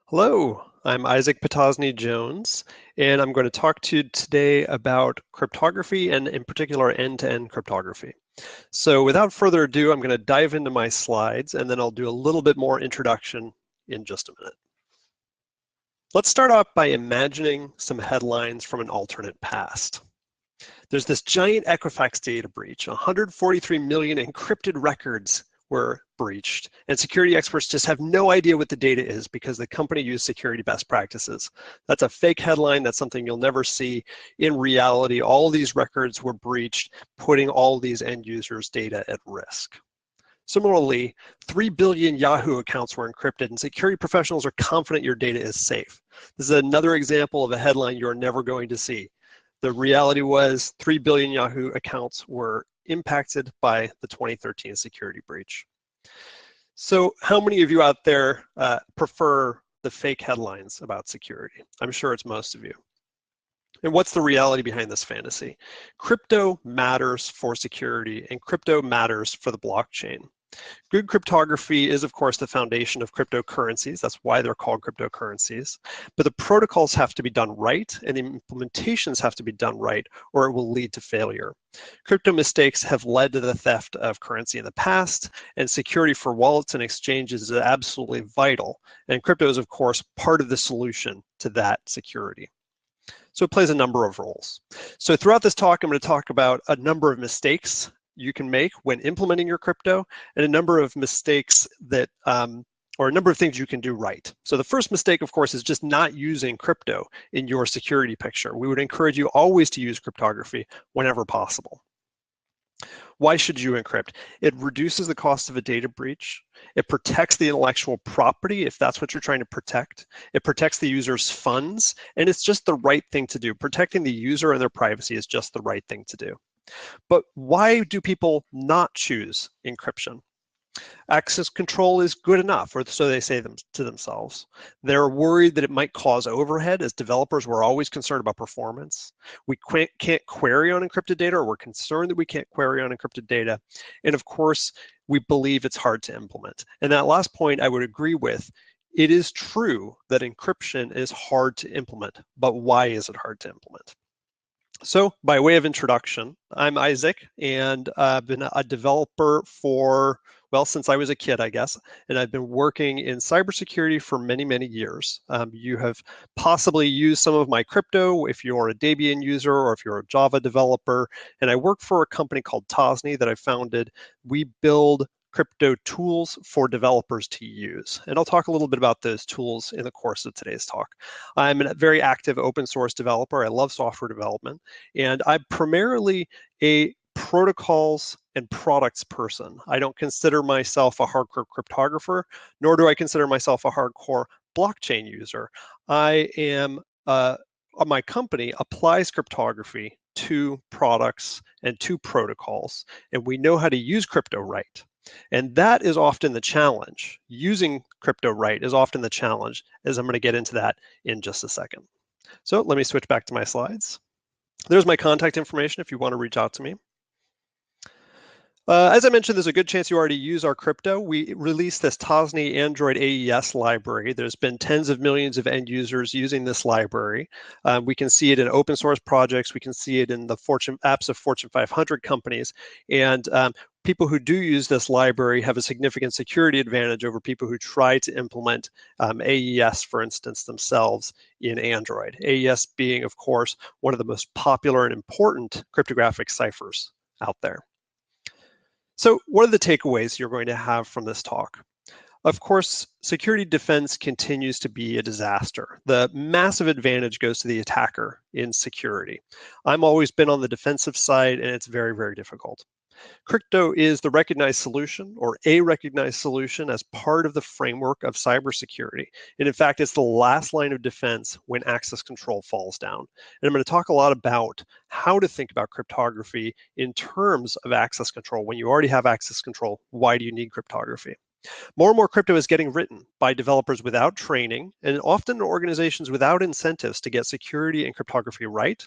Hello, I'm Isaac Potosny Jones, and I'm going to talk to you today about cryptography and in particular end-to-end cryptography. So without further ado, I'm going to dive into my slides and then I'll do a little bit more introduction in just a minute. Let's start off by imagining some headlines from an alternate past. There's this giant Equifax data breach. 143 million encrypted records were breached, and security experts just have no idea what the data is because the company used security best practices. That's a fake headline. That's something you'll never see. In reality, all these records were breached, putting all these end users' data at risk. Similarly, 3 billion Yahoo accounts were encrypted, and security professionals are confident your data is safe. This is another example of a headline you're never going to see. The reality was 3 billion Yahoo accounts were impacted by the 2013 security breach. So how many of you out there prefer the fake headlines about security? I'm sure it's most of you. And what's the reality behind this fantasy? Crypto matters for security, and crypto matters for the blockchain. Good cryptography is, of course, the foundation of cryptocurrencies. That's why they're called cryptocurrencies. But the protocols have to be done right, and the implementations have to be done right, or it will lead to failure. Crypto mistakes have led to the theft of currency in the past, and security for wallets and exchanges is absolutely vital. And crypto is, of course, part of the solution to that security. So it plays a number of roles. So throughout this talk, I'm going to talk about a number of mistakes you can make when implementing your crypto and a number of mistakes that, or a number of things you can do right. So the first mistake, of course, is just not using crypto in your security picture. We would encourage you always to use cryptography whenever possible. Why should you encrypt? It reduces the cost of a data breach. It protects the intellectual property if that's what you're trying to protect. It protects the user's funds, and it's just the right thing to do. Protecting the user and their privacy is just the right thing to do. But why do people not choose encryption? Access control is good enough, or so they say to themselves. They're worried that it might cause overhead. As developers, we're always concerned about performance. We can't query on encrypted data, or we're concerned that we can't query on encrypted data. And of course, we believe it's hard to implement. And that last point I would agree with. It is true that encryption is hard to implement, but why is it hard to implement? So by way of introduction, I'm Isaac, and I've been a developer for, well, since I was a kid, I guess, and I've been working in cybersecurity for many, many years. You have possibly used some of my crypto if you're a Debian user or if you're a Java developer, and I work for a company called Tosny that I founded. We build crypto tools for developers to use. And I'll talk a little bit about those tools in the course of today's talk. I'm a very active open source developer. I love software development, and I'm primarily a protocols and products person. I don't consider myself a hardcore cryptographer, nor do I consider myself a hardcore blockchain user. I am, my company applies cryptography to products and to protocols, and we know how to use crypto right. And that is often the challenge. Using crypto right is often the challenge, as I'm going to get into that in just a second. So let me switch back to my slides. There's my contact information if you want to reach out to me. As I mentioned, there's a good chance you already use our crypto. We released this Tosny Android AES library. There's been tens of millions of end users using this library. We can see it in open source projects. We can see it in the apps of Fortune 500 companies. And people who do use this library have a significant security advantage over people who try to implement AES, for instance, themselves in Android. AES being, of course, one of the most popular and important cryptographic ciphers out there. So what are the takeaways you're going to have from this talk? Of course, security defense continues to be a disaster. The massive advantage goes to the attacker in security. I've always been on the defensive side, and it's very, very difficult. Crypto is the recognized solution, or a recognized solution, as part of the framework of cybersecurity. And in fact, it's the last line of defense when access control falls down. And I'm going to talk a lot about how to think about cryptography in terms of access control. When you already have access control, why do you need cryptography? More and more crypto is getting written by developers without training and often organizations without incentives to get security and cryptography right.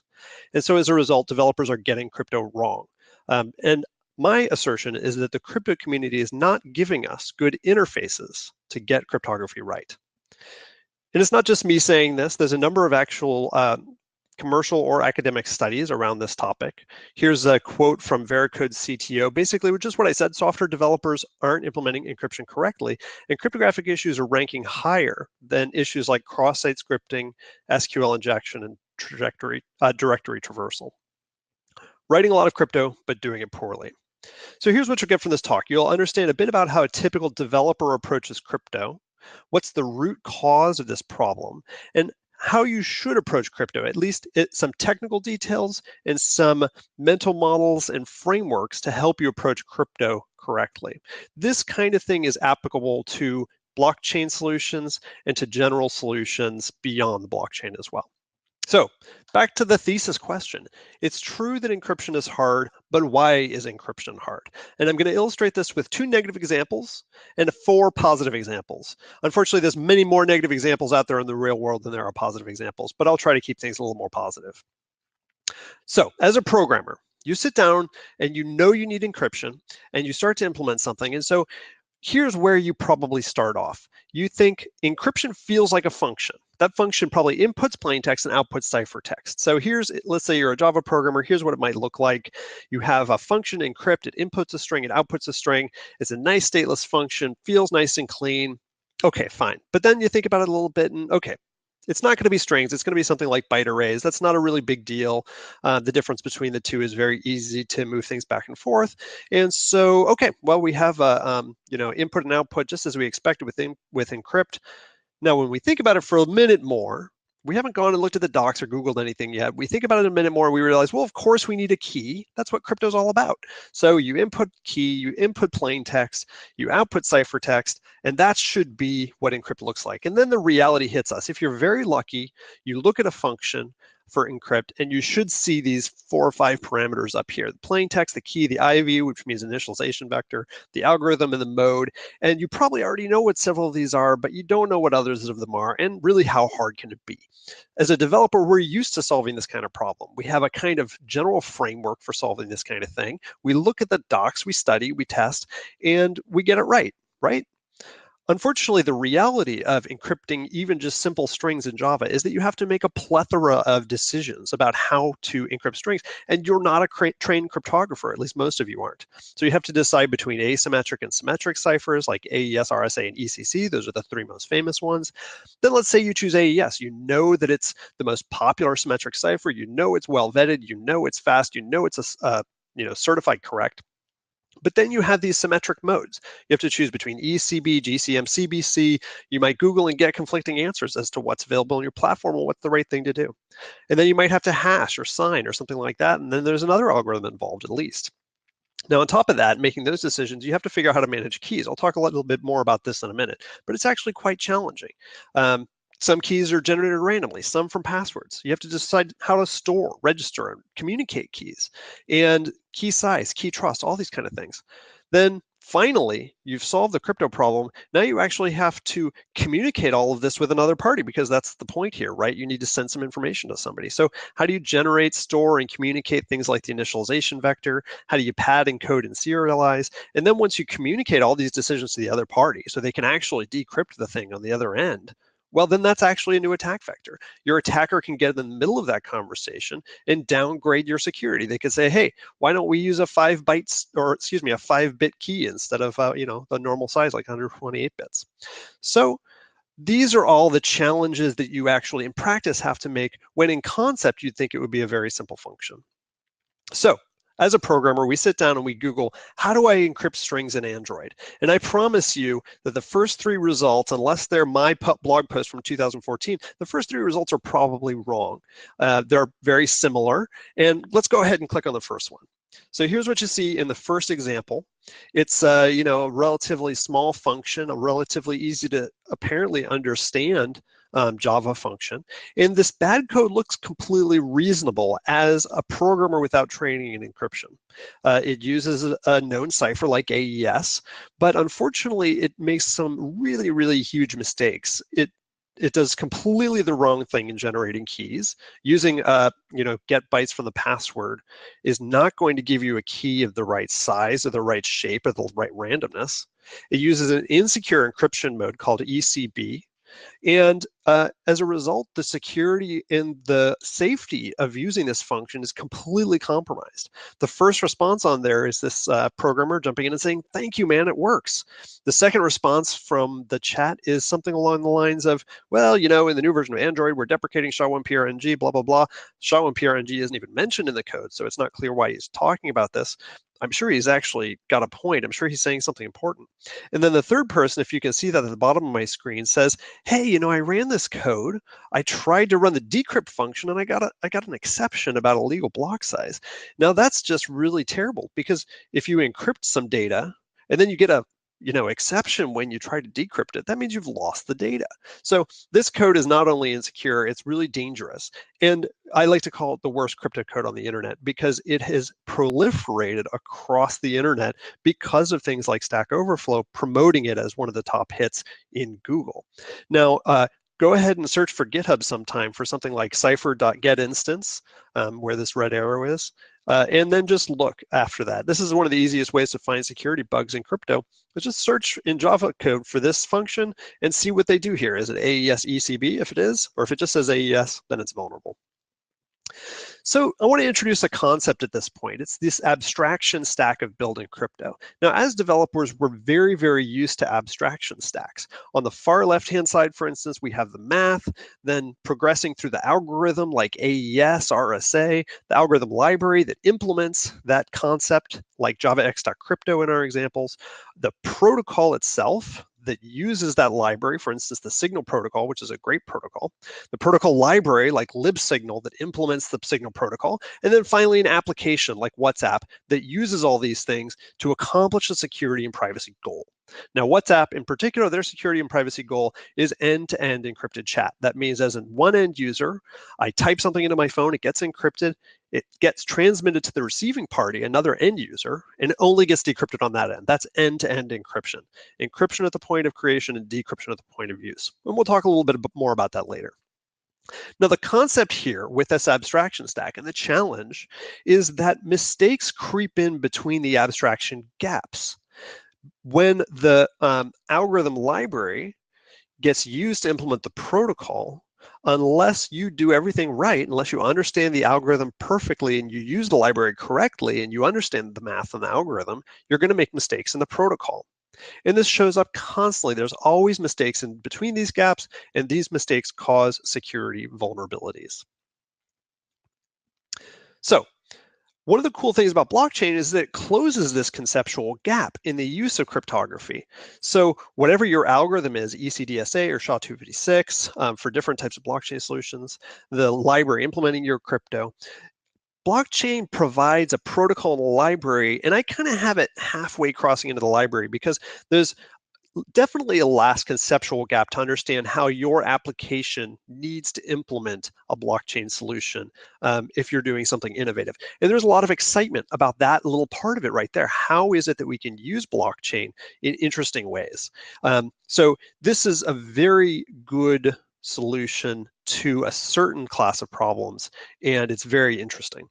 And so as a result, developers are getting crypto wrong. And my assertion is that the crypto community is not giving us good interfaces to get cryptography right. And it's not just me saying this. There's a number of actual commercial or academic studies around this topic. Here's a quote from Veracode CTO, basically, which is what I said: software developers aren't implementing encryption correctly, and cryptographic issues are ranking higher than issues like cross-site scripting, SQL injection, and directory traversal. Writing a lot of crypto, but doing it poorly. So here's what you'll get from this talk. You'll understand a bit about how a typical developer approaches crypto, what's the root cause of this problem, and how you should approach crypto, at least some technical details and some mental models and frameworks to help you approach crypto correctly. This kind of thing is applicable to blockchain solutions and to general solutions beyond the blockchain as well. So back to the thesis question. It's true that encryption is hard, but why is encryption hard? And I'm going to illustrate this with 2 negative examples and 4 positive examples. Unfortunately, there's many more negative examples out there in the real world than there are positive examples, but I'll try to keep things a little more positive. So as a programmer, you sit down and you know you need encryption and you start to implement something. And so here's where you probably start off. You think encryption feels like a function. That function probably inputs plain text and outputs ciphertext. So here's, let's say you're a Java programmer, here's what it might look like. You have a function encrypt, it inputs a string, it outputs a string. It's a nice stateless function, feels nice and clean. Okay, fine. But then you think about it a little bit and okay, it's not going to be strings. It's going to be something like byte arrays. That's not a really big deal. The difference between the two is very easy to move things back and forth. And so, okay, well, we have a input and output just as we expected with encrypt. Now, when we think about it for a minute more, we haven't gone and looked at the docs or Googled anything yet. We think about it a minute more, and we realize, well, of course we need a key. That's what crypto's all about. So you input key, you input plain text, you output ciphertext, and that should be what encrypt looks like. And then the reality hits us. If you're very lucky, you look at a function for encrypt, and you should see these 4 or 5 parameters up here: the plain text, the key, the IV, which means initialization vector, the algorithm, and the mode. And you probably already know what several of these are, but you don't know what others of them are, and really how hard can it be? As a developer, we're used to solving this kind of problem. We have a kind of general framework for solving this kind of thing. We look at the docs, we study, we test, and we get it right? Unfortunately, the reality of encrypting even just simple strings in Java is that you have to make a plethora of decisions about how to encrypt strings, and you're not a trained cryptographer, at least most of you aren't. So you have to decide between asymmetric and symmetric ciphers like AES, RSA, and ECC. Those are the 3 most famous ones. Then let's say you choose AES. You know that it's the most popular symmetric cipher. You know it's well vetted. You know it's fast. You know it's certified correct. But then you have these symmetric modes. You have to choose between ECB, GCM, CBC. You might Google and get conflicting answers as to what's available on your platform and what's the right thing to do. And then you might have to hash or sign or something like that. And then there's another algorithm involved at least. Now, on top of that, making those decisions, you have to figure out how to manage keys. I'll talk a little bit more about this in a minute, but it's actually quite challenging. Some keys are generated randomly, some from passwords. You have to decide how to store, register, and communicate keys, and key size, key trust, all these kind of things. Then finally, you've solved the crypto problem. Now you actually have to communicate all of this with another party, because that's the point here, right? You need to send some information to somebody. So how do you generate, store, and communicate things like the initialization vector? How do you pad, encode, and serialize? And then once you communicate all these decisions to the other party so they can actually decrypt the thing on the other end, well, then that's actually a new attack vector. Your attacker can get in the middle of that conversation and downgrade your security. They could say, hey, why don't we use a 5-bit key instead of the normal size, like 128 bits. So these are all the challenges that you actually in practice have to make when in concept you'd think it would be a very simple function. So as a programmer, we sit down and we Google, how do I encrypt strings in Android? And I promise you that the first 3 results, unless they're my blog post from 2014, the first 3 results are probably wrong. They're very similar. And let's go ahead and click on the first one. So here's what you see in the first example. It's a relatively small function, a relatively easy to apparently understand Java function. And this bad code looks completely reasonable as a programmer without training in encryption. It uses a known cipher like AES, but unfortunately it makes some really, really huge mistakes. It does completely the wrong thing in generating keys. Using get bytes from the password is not going to give you a key of the right size or the right shape or the right randomness. It uses an insecure encryption mode called ECB. And As a result, the security and the safety of using this function is completely compromised. The first response on there is this programmer jumping in and saying, "Thank you, man, it works." The second response from the chat is something along the lines of, "Well, you know, in the new version of Android, we're deprecating SHA-1PRNG, blah, blah, blah." SHA-1PRNG isn't even mentioned in the code, so it's not clear why he's talking about this. I'm sure he's actually got a point. I'm sure he's saying something important. And then the third person, if you can see that at the bottom of my screen, says, "Hey, you know, I ran this code. I tried to run the decrypt function, and I got an exception about illegal block size." Now that's just really terrible, because if you encrypt some data and then you get a exception when you try to decrypt it, that means you've lost the data. So this code is not only insecure, it's really dangerous. And I like to call it the worst crypto code on the internet, because it has proliferated across the internet because of things like Stack Overflow promoting it as one of the top hits in Google. Now, go ahead and search for GitHub sometime for something like cipher.getinstance, where this red arrow is, and then just look after that. This is one of the easiest ways to find security bugs in crypto. But just search in Java code for this function and see what they do here. Is it AES ECB? If it is, or if it just says AES, then it's vulnerable. So I want to introduce a concept at this point. It's this abstraction stack of building crypto. Now, as developers, we're very, very used to abstraction stacks. On the far left-hand side, for instance, we have the math, then progressing through the algorithm like AES, RSA, the algorithm library that implements that concept like JavaX.crypto in our examples, the protocol itself that uses that library, for instance, the Signal protocol, which is a great protocol, the protocol library like libsignal that implements the Signal protocol, and then finally an application like WhatsApp that uses all these things to accomplish a security and privacy goal. Now, WhatsApp in particular, their security and privacy goal is end-to-end encrypted chat. That means as in one end user, I type something into my phone, it gets encrypted, it gets transmitted to the receiving party, another end user, and it only gets decrypted on that end. That's end-to-end encryption. Encryption at the point of creation and decryption at the point of use. And we'll talk a little bit more about that later. Now, the concept here with this abstraction stack and the challenge is that mistakes creep in between the abstraction gaps. When the algorithm library gets used to implement the protocol, unless you do everything right, unless you understand the algorithm perfectly and you use the library correctly and you understand the math and the algorithm, you're going to make mistakes in the protocol. And this shows up constantly. There's always mistakes in between these gaps, and these mistakes cause security vulnerabilities. So, one of the cool things about blockchain is that it closes this conceptual gap in the use of cryptography. So whatever your algorithm is, ECDSA or SHA-256, for different types of blockchain solutions, the library implementing your crypto, blockchain provides a protocol in the library, and I kind of have it halfway crossing into the library because there's definitely a last conceptual gap to understand how your application needs to implement a blockchain solution if you're doing something innovative. And there's a lot of excitement about that little part of it right there. How is it that we can use blockchain in interesting ways? So this is a very good solution to a certain class of problems, and it's very interesting.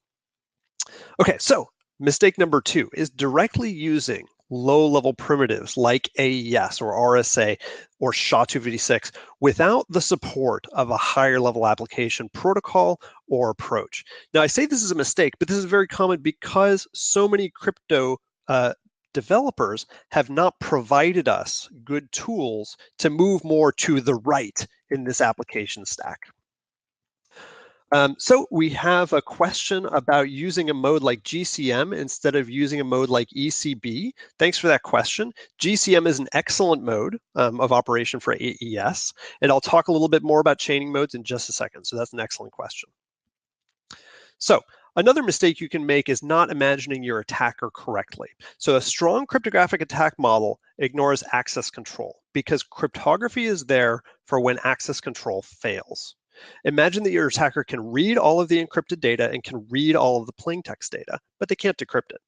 Okay, so mistake number 2 is directly using low-level primitives like AES or RSA or SHA-256 without the support of a higher-level application protocol or approach. Now, I say this is a mistake, but this is very common because so many crypto developers have not provided us good tools to move more to the right in this application stack. So we have a question about using a mode like GCM instead of using a mode like ECB. Thanks for that question. GCM is an excellent mode of operation for AES, and I'll talk a little bit more about chaining modes in just a second. So that's an excellent question. So another mistake you can make is not imagining your attacker correctly. So a strong cryptographic attack model ignores access control because cryptography is there for when access control fails. Imagine that your attacker can read all of the encrypted data and can read all of the plaintext data, but they can't decrypt it.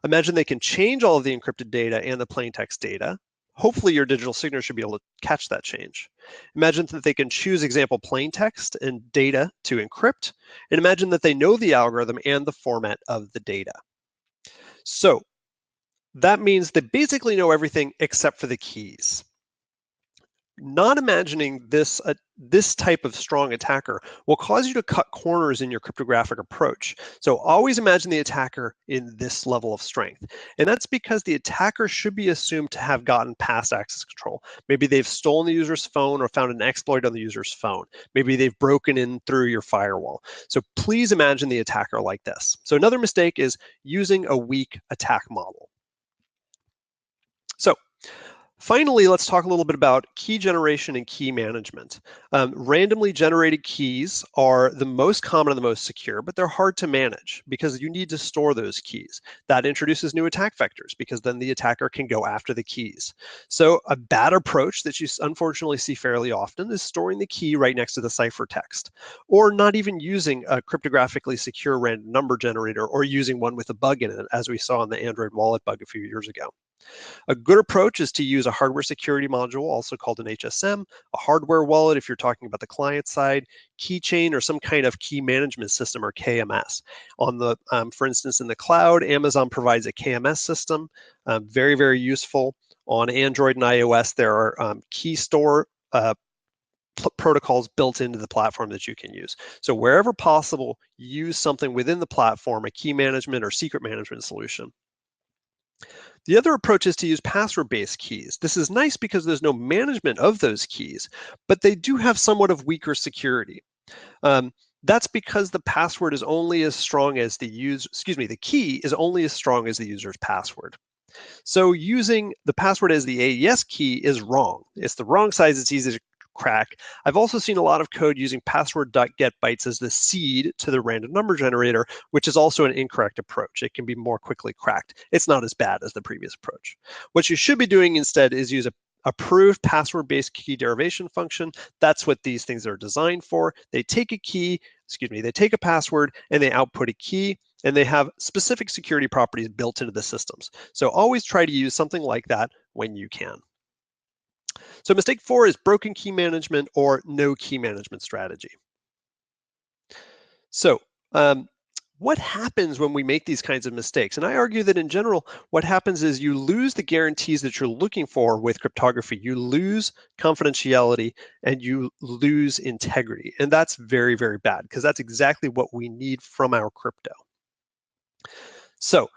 Imagine they can change all of the encrypted data and the plaintext data. Hopefully your digital signature should be able to catch that change. Imagine that they can choose example plaintext and data to encrypt, and imagine that they know the algorithm and the format of the data. So that means they basically know everything except for the keys. not imagining this this type of strong attacker will cause you to cut corners in your cryptographic approach. So always imagine the attacker in this level of strength. And that's because the attacker should be assumed to have gotten past access control. Maybe they've stolen the user's phone or found an exploit on the user's phone. Maybe they've broken in through your firewall. So please imagine the attacker like this. So another mistake is using a weak attack model. So finally, let's talk a little bit about key generation and key management. Randomly generated keys are the most common and the most secure, but they're hard to manage because you need to store those keys. That introduces new attack vectors because then the attacker can go after the keys. So a bad approach that you unfortunately see fairly often is storing the key right next to the ciphertext, or not even using a cryptographically secure random number generator or using one with a bug in it, as we saw in the Android wallet bug a few years ago. A good approach is to use a hardware security module, also called an HSM, a hardware wallet if you're talking about the client side, keychain, or some kind of key management system or KMS. On the, for instance, in the cloud, Amazon provides a KMS system, very, very useful. On Android and iOS, there are key store protocols built into the platform that you can use. So wherever possible, use something within the platform, a key management or secret management solution. The other approach is to use password-based keys. This is nice because there's no management of those keys, but they do have somewhat of weaker security. That's because the password is only as strong as the the key is only as strong as the user's password. So using the password as the AES key is wrong. It's the wrong size, it's easy to crack. I've also seen a lot of code using password.getBytes as the seed to the random number generator, which is also an incorrect approach. It can be more quickly cracked. It's not as bad as the previous approach. What you should be doing instead is use a approved password-based key derivation function. That's what these things are designed for. They take a key, they take a password and they output a key, and they have specific security properties built into the systems. So always try to use something like that when you can. So mistake 4 is broken key management or no key management strategy. So what happens when we make these kinds of mistakes? And I argue that in general, what happens is you lose the guarantees that you're looking for with cryptography. You lose confidentiality and you lose integrity. And that's very, very bad because that's exactly what we need from our crypto. So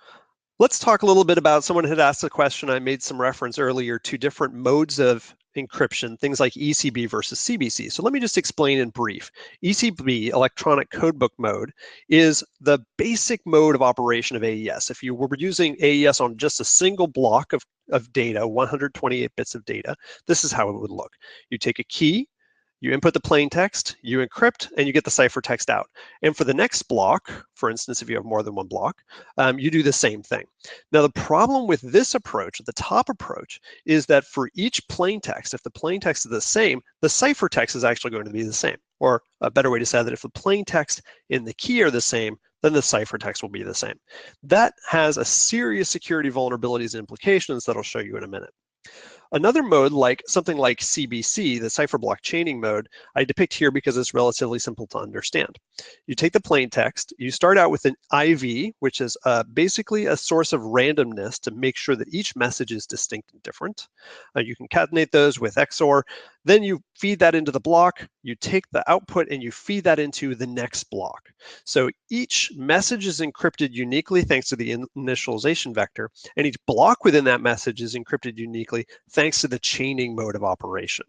let's talk a little bit about, someone had asked a question, I made some reference earlier to different modes of encryption, things like ECB versus CBC. So let me just explain in brief. ECB, electronic codebook mode, is the basic mode of operation of AES. If you were using AES on just a single block of data, 128 bits of data, this is how it would look. You take a key, you input the plain text, you encrypt, and you get the ciphertext out. And for the next block, for instance, if you have more than one block, you do the same thing. Now, the problem with this approach, the top approach, is that for each plain text, if the plain text is the same, the ciphertext is actually going to be the same. Or a better way to say that, if the plain text and the key are the same, then the ciphertext will be the same. That has a serious security vulnerabilities and implications that I'll show you in a minute. Another mode, like something like CBC, the cipher block chaining mode, I depict here because it's relatively simple to understand. You take the plain text, you start out with an IV, which is basically a source of randomness to make sure that each message is distinct and different. You concatenate those with XOR. Then you feed that into the block, you take the output and you feed that into the next block. So each message is encrypted uniquely thanks to the initialization vector, and each block within that message is encrypted uniquely thanks to the chaining mode of operation.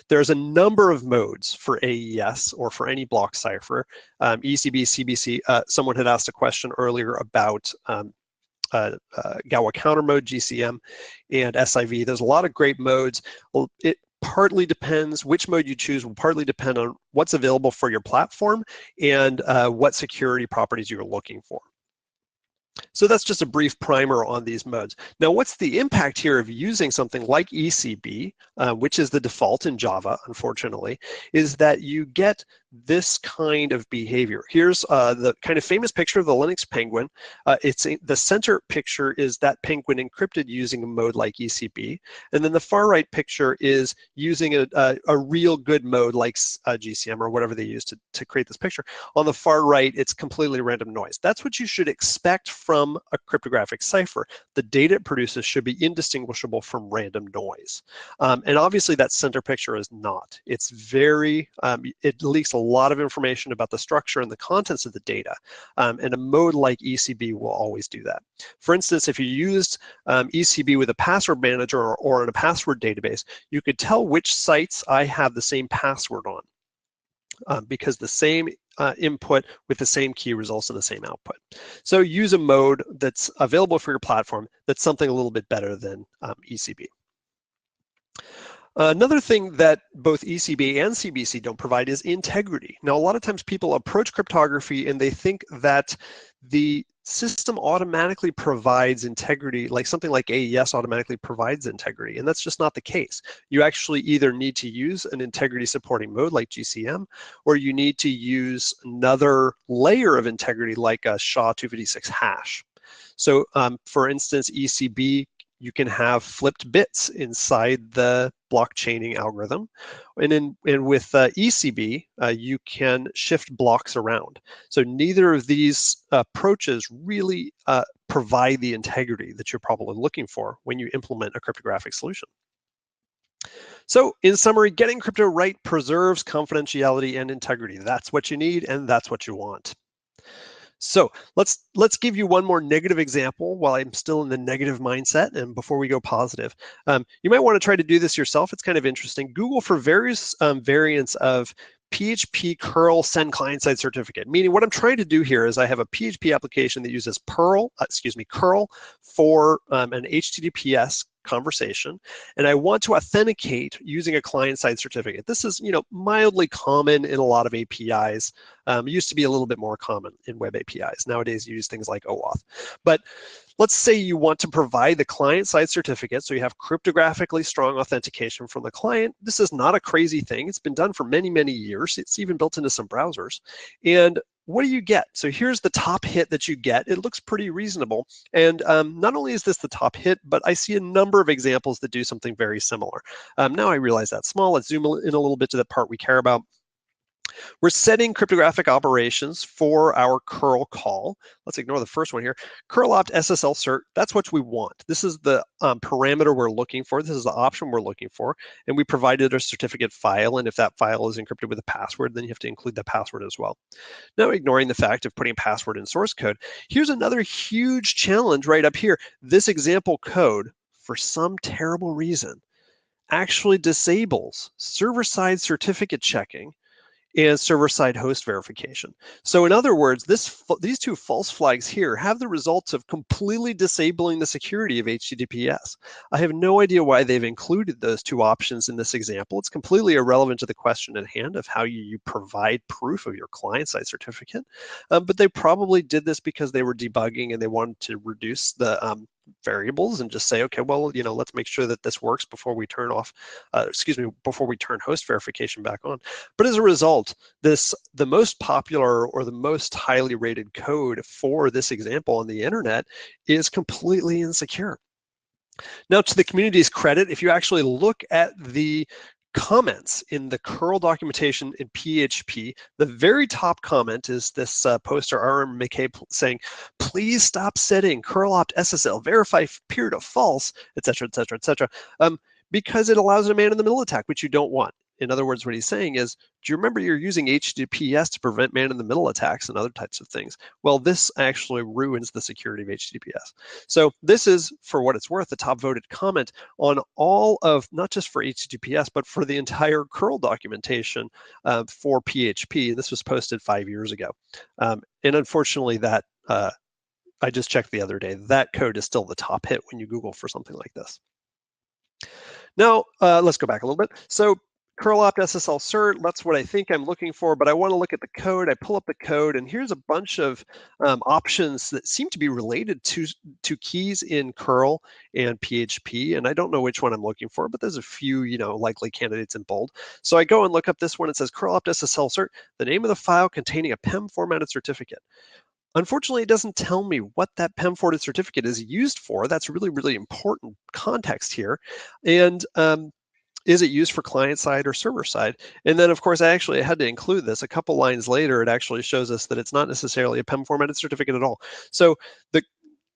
There's a number of modes for AES or for any block cipher, ECB, CBC. Someone had asked a question earlier about Galois counter mode, GCM, and SIV. There's a lot of great modes. It partly depends, which mode you choose will partly depend on what's available for your platform and what security properties you're looking for. So that's just a brief primer on these modes. Now, what's the impact here of using something like ECB, which is the default in Java, unfortunately, is that you get this kind of behavior. Here's the kind of famous picture of the Linux penguin. The center picture is that penguin encrypted using a mode like ECB. And then the far right picture is using a real good mode like GCM or whatever they use to create this picture. On the far right, it's completely random noise. That's what you should expect from from a cryptographic cipher, the data it produces should be indistinguishable from random noise. And obviously that center picture is not. It's very, it leaks a lot of information about the structure and the contents of the data. And a mode like ECB will always do that. For instance, if you used ECB with a password manager or in a password database, you could tell which sites I have the same password on because the same input with the same key results in the same output. So use a mode that's available for your platform that's something a little bit better than ECB. Another thing that both ECB and CBC don't provide is integrity. Now, a lot of times people approach cryptography and they think that the system automatically provides integrity, like something like AES automatically provides integrity, and that's just not the case. You actually either need to use an integrity supporting mode like GCM, or you need to use another layer of integrity like a SHA-256 hash. So for instance, ECB, you can have flipped bits inside the blockchaining algorithm. And with ECB, you can shift blocks around. So neither of these approaches really provide the integrity that you're probably looking for when you implement a cryptographic solution. So in summary, getting crypto right preserves confidentiality and integrity. That's what you need, and that's what you want. So let's give you one more negative example while I'm still in the negative mindset and before we go positive. You might want to try to do this yourself. It's kind of interesting. Google for various variants of PHP curl send client-side certificate, meaning what I'm trying to do here is I have a PHP application that uses curl for an HTTPS conversation, and I want to authenticate using a client-side certificate. This is, mildly common in a lot of APIs. It used to be a little bit more common in web APIs. Nowadays, you use things like OAuth. But let's say you want to provide the client-side certificate, so you have cryptographically strong authentication from the client. This is not a crazy thing. It's been done for many, many years. It's even built into some browsers. And what do you get? So here's the top hit that you get. It looks pretty reasonable. And not only is this the top hit, but I see a number of examples that do something very similar. Now I realize that's small. Let's zoom in a little bit to the part we care about. We're setting cryptographic operations for our curl call. Let's ignore the first one here. Curl opt SSL cert, that's what we want. This is the parameter we're looking for. This is the option we're looking for. And we provided a certificate file. And if that file is encrypted with a password, then you have to include that password as well. Now, ignoring the fact of putting a password in source code, here's another huge challenge right up here. This example code, for some terrible reason, actually disables server-side certificate checking and server-side host verification. So in other words, these two false flags here have the results of completely disabling the security of HTTPS. I have no idea why they've included those two options in this example. It's completely irrelevant to the question at hand of how you provide proof of your client-side certificate. But they probably did this because they were debugging and they wanted to reduce the variables and just say, okay, well, let's make sure that this works before we turn before we turn host verification back on. But as a result, the most popular or the most highly rated code for this example on the internet is completely insecure. Now, to the community's credit, if you actually look at the comments in the curl documentation in PHP, the very top comment is this poster, R.M. McKay, saying, please stop setting curl opt SSL, verify peer to false, etc., etc., etc., because it allows a man-in-the-middle attack, which you don't want. In other words, what he's saying is, do you remember you're using HTTPS to prevent man-in-the-middle attacks and other types of things? Well, this actually ruins the security of HTTPS. So this is, for what it's worth, the top voted comment on all of, not just for HTTPS, but for the entire curl documentation for PHP. This was posted 5 years ago. And unfortunately, that I just checked the other day, that code is still the top hit when you Google for something like this. Now, let's go back a little bit. So curl opt SSL cert, that's what I think I'm looking for, but I want to look at the code. I pull up the code, and here's a bunch of options that seem to be related to keys in curl and PHP, and I don't know which one I'm looking for, but there's a few, likely candidates in bold. So I go and look up this one. It says curl opt SSL cert, the name of the file containing a PEM formatted certificate. Unfortunately, it doesn't tell me what that PEM formatted certificate is used for. That's really, really important context here. And is it used for client side or server side? And then, of course, I had to include this. A couple lines later, it actually shows us that it's not necessarily a PEM formatted certificate at all. So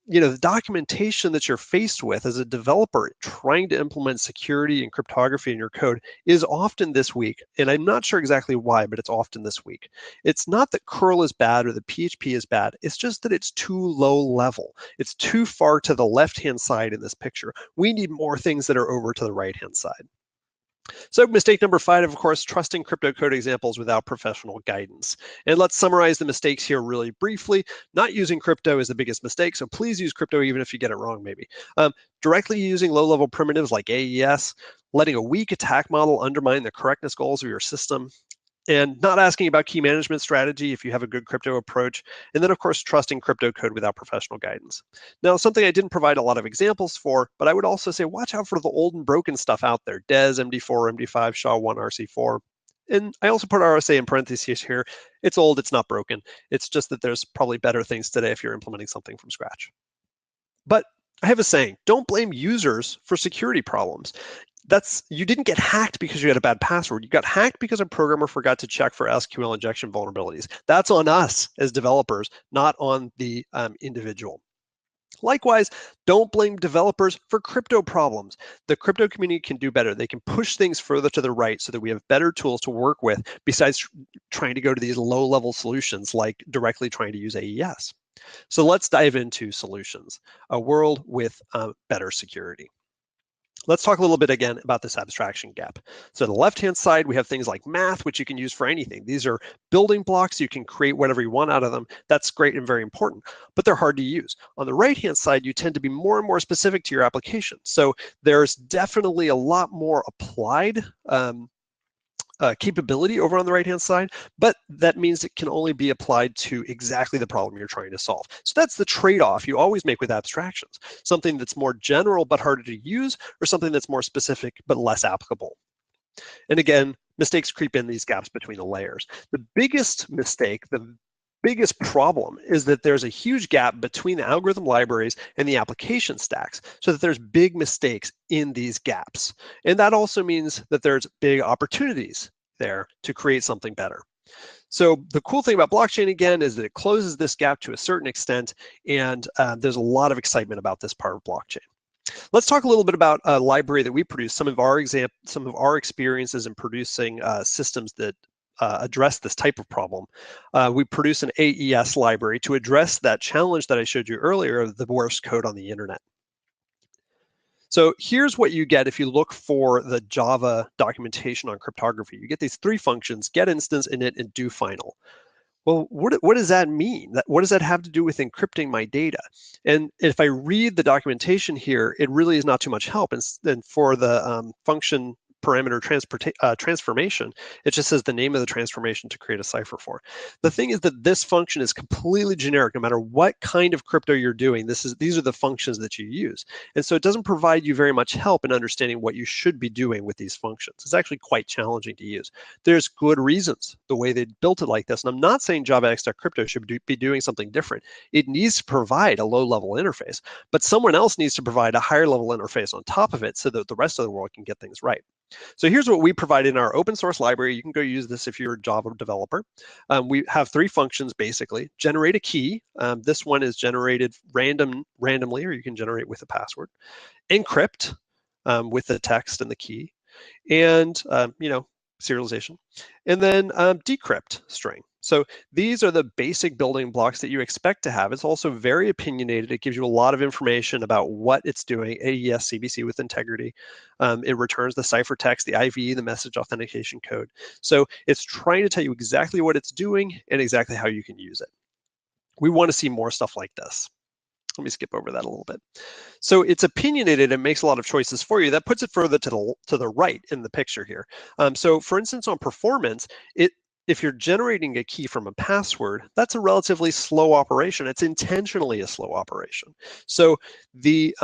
the documentation that you're faced with as a developer trying to implement security and cryptography in your code is often this weak. And I'm not sure exactly why, but it's often this weak. It's not that curl is bad or the PHP is bad. It's just that it's too low level. It's too far to the left-hand side in this picture. We need more things that are over to the right-hand side. So mistake number 5, of course, trusting crypto code examples without professional guidance. And let's summarize the mistakes here really briefly. Not using crypto is the biggest mistake, so please use crypto even if you get it wrong, maybe. Directly using low-level primitives like AES, letting a weak attack model undermine the correctness goals of your system, and not asking about key management strategy if you have a good crypto approach, and then of course trusting crypto code without professional guidance. Now, something I didn't provide a lot of examples for, but I would also say watch out for the old and broken stuff out there, DES, MD4, MD5, SHA-1, RC4. And I also put RSA in parentheses here. It's old, it's not broken. It's just that there's probably better things today if you're implementing something from scratch. But I have a saying, don't blame users for security problems. You didn't get hacked because you had a bad password. You got hacked because a programmer forgot to check for SQL injection vulnerabilities. That's on us as developers, not on the individual. Likewise, don't blame developers for crypto problems. The crypto community can do better. They can push things further to the right so that we have better tools to work with besides trying to go to these low-level solutions like directly trying to use AES. So let's dive into solutions, a world with better security. Let's talk a little bit again about this abstraction gap. So on the left-hand side, we have things like math, which you can use for anything. These are building blocks. You can create whatever you want out of them. That's great and very important, but they're hard to use. On the right-hand side, you tend to be more and more specific to your application. So there's definitely a lot more applied capability over on the right-hand side, but that means it can only be applied to exactly the problem you're trying to solve. So that's the trade-off you always make with abstractions, something that's more general but harder to use, or something that's more specific but less applicable. And again, mistakes creep in these gaps between the layers. The biggest mistake, the biggest problem is that there's a huge gap between the algorithm libraries and the application stacks, so that there's big mistakes in these gaps. And that also means that there's big opportunities there to create something better. So the cool thing about blockchain, again, is that it closes this gap to a certain extent, and there's a lot of excitement about this part of blockchain. Let's talk a little bit about a library that we produce, some of our experiences in producing systems that address this type of problem. We produce an AES library to address that challenge that I showed you earlier of the worst code on the internet. So here's what you get if you look for the Java documentation on cryptography. You get these 3 functions, get instance, init, and do final. Well, what does that mean? What does that have to do with encrypting my data? And if I read the documentation here, it really is not too much help. And for the function parameter transformation, it just says the name of the transformation to create a cipher for. The thing is that this function is completely generic no matter what kind of crypto you're doing. These are the functions that you use. And so it doesn't provide you very much help in understanding what you should be doing with these functions. It's actually quite challenging to use. There's good reasons the way they built it like this. And I'm not saying JavaX.crypto should be doing something different. It needs to provide a low-level interface, but someone else needs to provide a higher-level interface on top of it so that the rest of the world can get things right. So here's what we provide in our open source library. You can go use this if you're a Java developer. We have 3 functions, basically. Generate a key. This one is generated randomly, or you can generate with a password. Encrypt with the text and the key. And, serialization. And then decrypt string. So these are the basic building blocks that you expect to have. It's also very opinionated. It gives you a lot of information about what it's doing, AES CBC with integrity. It returns the ciphertext, the IV, the message authentication code. So it's trying to tell you exactly what it's doing and exactly how you can use it. We want to see more stuff like this. Let me skip over that a little bit. So it's opinionated and makes a lot of choices for you. That puts it further to the right in the picture here. So for instance, on performance, if you're generating a key from a password, that's a relatively slow operation. It's intentionally a slow operation. So the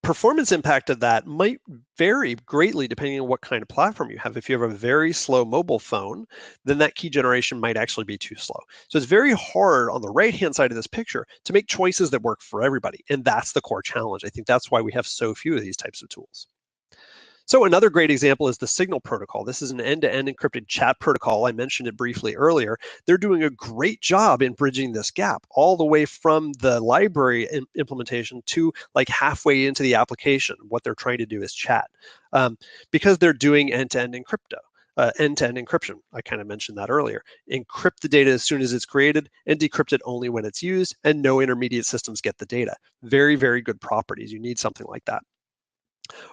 performance impact of that might vary greatly depending on what kind of platform you have. If you have a very slow mobile phone, then that key generation might actually be too slow. So it's very hard on the right-hand side of this picture to make choices that work for everybody. And that's the core challenge. I think that's why we have so few of these types of tools. So another great example is the Signal protocol. This is an end-to-end encrypted chat protocol. I mentioned it briefly earlier. They're doing a great job in bridging this gap all the way from the library implementation to like halfway into the application. What they're trying to do is chat because they're doing end-to-end end-to-end encryption. I kind of mentioned that earlier. Encrypt the data as soon as it's created and decrypt it only when it's used, and no intermediate systems get the data. Very, very good properties. You need something like that.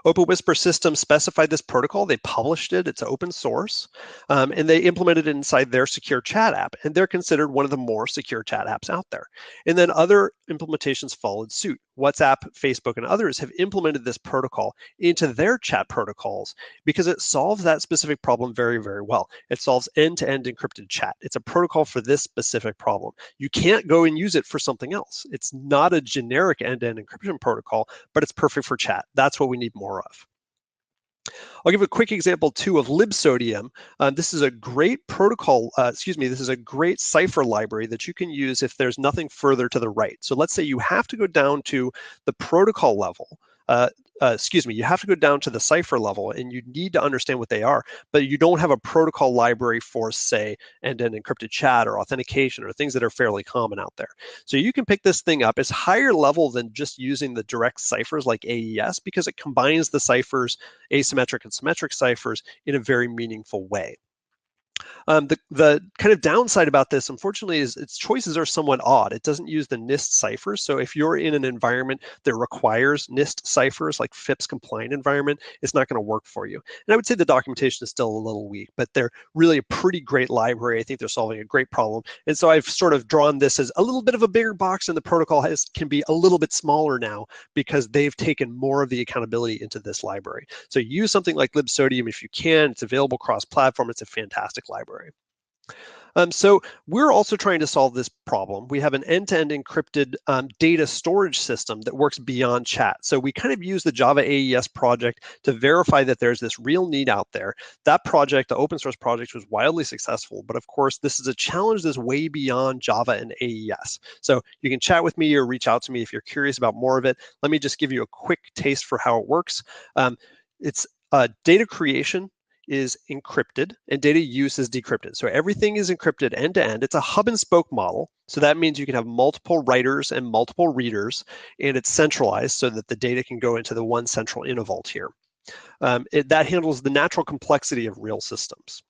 OpenWhisper Systems specified this protocol. They published it. It's open source. And they implemented it inside their secure chat app. And they're considered one of the more secure chat apps out there. And then other implementations followed suit. WhatsApp, Facebook, and others have implemented this protocol into their chat protocols because it solves that specific problem very, very well. It solves end-to-end encrypted chat. It's a protocol for this specific problem. You can't go and use it for something else. It's not a generic end-to-end encryption protocol, but it's perfect for chat. That's what we need more of. I'll give a quick example too of libsodium. This is a great protocol, this is a great cipher library that you can use if there's nothing further to the right. So let's say you have to go down to the protocol level, you have to go down to the cipher level and you need to understand what they are, but you don't have a protocol library for, say, end-to-end encrypted chat or authentication or things that are fairly common out there. So you can pick this thing up. It's higher level than just using the direct ciphers like AES because it combines the ciphers, asymmetric and symmetric ciphers, in a very meaningful way. The kind of downside about this, unfortunately, is its choices are somewhat odd. It doesn't use the NIST ciphers. So if you're in an environment that requires NIST ciphers, like FIPS compliant environment, it's not going to work for you. And I would say the documentation is still a little weak, but they're really a pretty great library. I think they're solving a great problem. And so I've sort of drawn this as a little bit of a bigger box, and the protocol can be a little bit smaller now because they've taken more of the accountability into this library. So use something like libsodium if you can. It's available cross-platform. It's a fantastic library. So we're also trying to solve this problem. We have an end-to-end encrypted data storage system that works beyond chat. So we kind of use the Java AES project to verify that there's this real need out there. That project, the open source project, was wildly successful. But of course, this is a challenge that's way beyond Java and AES. So you can chat with me or reach out to me if you're curious about more of it. Let me just give you a quick taste for how it works. It's data creation is encrypted and data use is decrypted. So everything is encrypted end to end. It's a hub and spoke model. So that means you can have multiple writers and multiple readers, and it's centralized so that the data can go into the one central InnoVault here. That handles the natural complexity of real systems.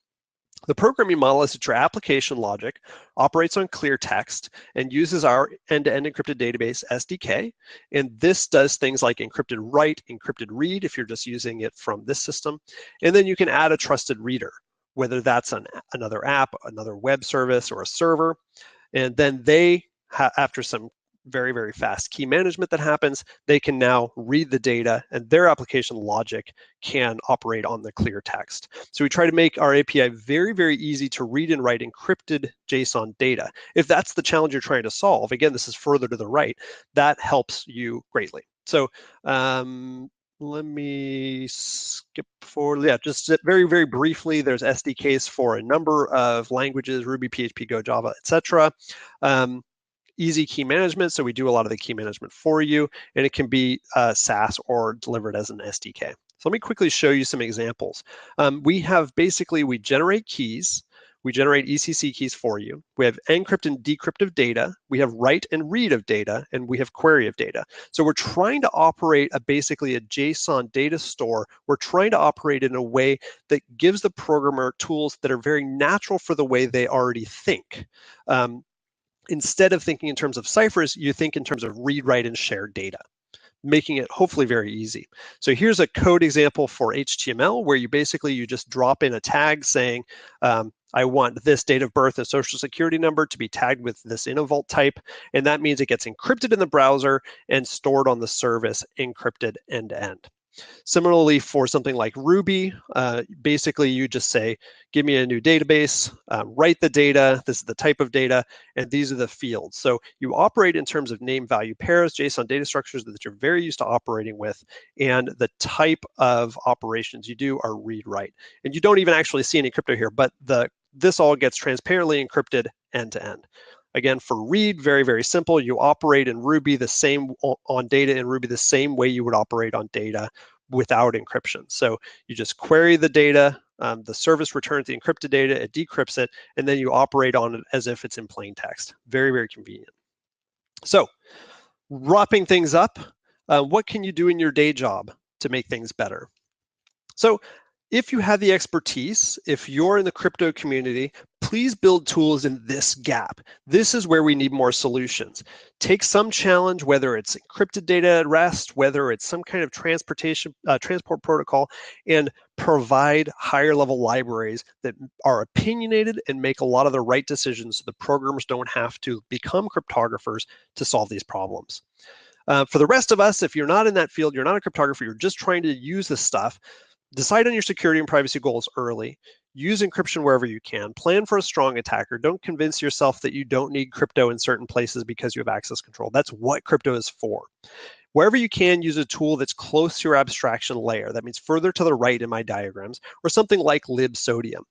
The programming model is that your application logic operates on clear text and uses our end-to-end encrypted database SDK. And this does things like encrypted write, encrypted read if you're just using it from this system. And then you can add a trusted reader, whether that's another app, another web service, or a server. And then they, after some very, very fast key management that happens, they can now read the data and their application logic can operate on the clear text. So we try to make our API very, very easy to read and write encrypted JSON data. If that's the challenge you're trying to solve, again, this is further to the right, that helps you greatly. So let me skip forward. Yeah, just very, very briefly, there's SDKs for a number of languages, Ruby, PHP, Go, Java, etc. Easy key management, so we do a lot of the key management for you, and it can be SaaS or delivered as an SDK. So let me quickly show you some examples. We generate keys, we generate ECC keys for you. We have encrypt and decrypt of data, we have write and read of data, and we have query of data. So we're trying to operate basically a JSON data store. We're trying to operate in a way that gives the programmer tools that are very natural for the way they already think. Instead of thinking in terms of ciphers, you think in terms of read, write, and share data, making it hopefully very easy. So here's a code example for HTML where you just drop in a tag saying, I want this date of birth and social security number to be tagged with this InnoVault type. And that means it gets encrypted in the browser and stored on the service, encrypted end to end. Similarly, for something like Ruby, basically you just say, give me a new database, write the data, this is the type of data, and these are the fields. So you operate in terms of name value pairs, JSON data structures that you're very used to operating with, and the type of operations you do are read write. And you don't even actually see any crypto here, but this all gets transparently encrypted end to end. Again, for read, very, very simple. You operate in Ruby on data in Ruby the same way you would operate on data without encryption. So you just query the data, the service returns the encrypted data, it decrypts it, and then you operate on it as if it's in plain text. Very, very convenient. So wrapping things up, what can you do in your day job to make things better? So if you have the expertise, if you're in the crypto community, please build tools in this gap. This is where we need more solutions. Take some challenge, whether it's encrypted data at rest, whether it's some kind of transport protocol, and provide higher level libraries that are opinionated and make a lot of the right decisions so the programmers don't have to become cryptographers to solve these problems. For the rest of us, if you're not in that field, you're not a cryptographer, you're just trying to use this stuff, decide on your security and privacy goals early. Use encryption wherever you can. Plan for a strong attacker. Don't convince yourself that you don't need crypto in certain places because you have access control. That's what crypto is for. Wherever you can, use a tool that's close to your abstraction layer. That means further to the right in my diagrams, or something like libsodium.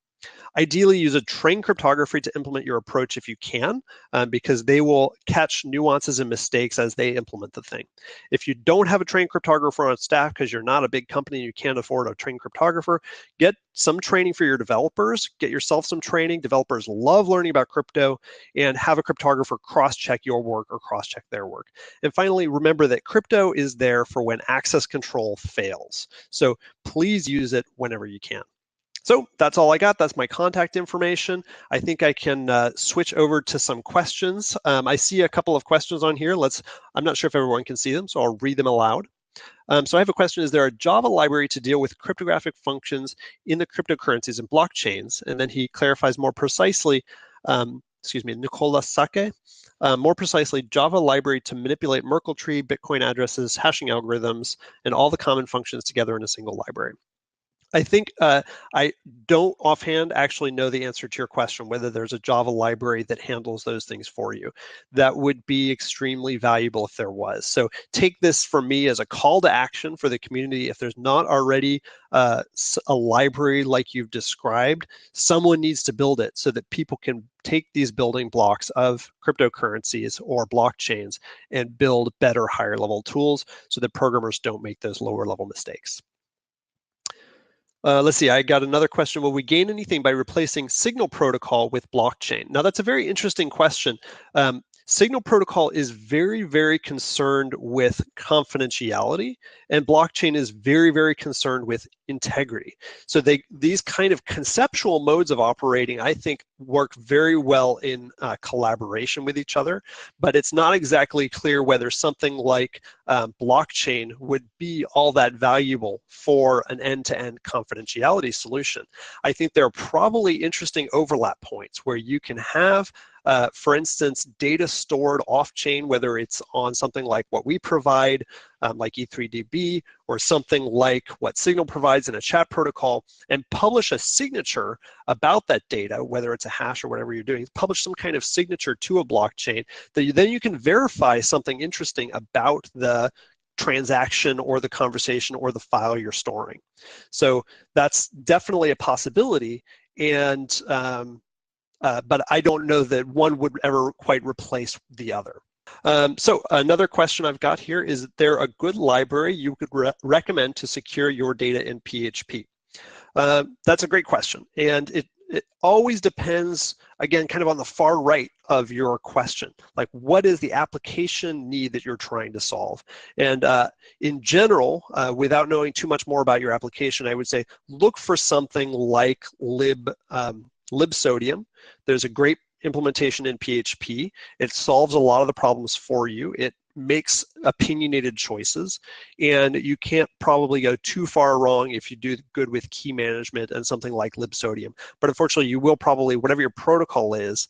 Ideally, use a trained cryptography to implement your approach if you can, because they will catch nuances and mistakes as they implement the thing. If you don't have a trained cryptographer on staff because you're not a big company and you can't afford a trained cryptographer, get some training for your developers, get yourself some training. Developers love learning about crypto, and have a cryptographer cross-check your work or cross-check their work. And finally, remember that crypto is there for when access control fails. So please use it whenever you can. So that's all I got. That's my contact information. I think I can switch over to some questions. I see a couple of questions on here. I'm not sure if everyone can see them, so I'll read them aloud. So I have a question. Is there a Java library to deal with cryptographic functions in the cryptocurrencies and blockchains? And then he clarifies more precisely, Nicola Sake, more precisely, Java library to manipulate Merkle tree, Bitcoin addresses, hashing algorithms, and all the common functions together in a single library. I think I don't offhand actually know the answer to your question, whether there's a Java library that handles those things for you. That would be extremely valuable if there was. So take this from me as a call to action for the community. If there's not already a library like you've described, someone needs to build it so that people can take these building blocks of cryptocurrencies or blockchains and build better, higher level tools so that programmers don't make those lower level mistakes. Let's see, I got another question. Will we gain anything by replacing Signal Protocol with blockchain? Now, that's a very interesting question. Signal Protocol is very, very concerned with confidentiality, and blockchain is very, very concerned with integrity. So these kind of conceptual modes of operating, I think, work very well in collaboration with each other, but it's not exactly clear whether something like blockchain would be all that valuable for an end-to-end confidentiality solution. I think there are probably interesting overlap points where you can have for instance, data stored off-chain, whether it's on something like what we provide, like E3DB, or something like what Signal provides in a chat protocol, and publish a signature about that data, whether it's a hash or whatever you're doing, publish some kind of signature to a blockchain, that then you can verify something interesting about the transaction or the conversation or the file you're storing. So that's definitely a possibility, and but I don't know that one would ever quite replace the other. So another question I've got here, is there a good library you could recommend to secure your data in PHP? That's a great question, and it always depends, again, kind of on the far right of your question. Like, what is the application need that you're trying to solve? And in general, without knowing too much more about your application, I would say look for something like libsodium. There's a great implementation in PHP. It solves a lot of the problems for you. It makes opinionated choices, and you can't probably go too far wrong if you do good with key management and something like libsodium. But unfortunately, you will probably, whatever your protocol is,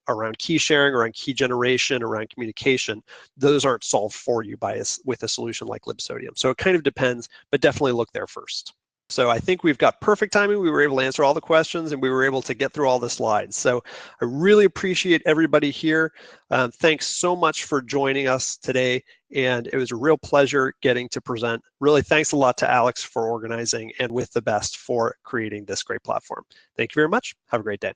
around key sharing, around key generation, around communication, those aren't solved for you with a solution like libsodium. So it kind of depends, but definitely look there first. So I think we've got perfect timing. We were able to answer all the questions, and we were able to get through all the slides. So I really appreciate everybody here. Thanks so much for joining us today, and it was a real pleasure getting to present. Really, thanks a lot to Alex for organizing, and With the Best for creating this great platform. Thank you very much. Have a great day.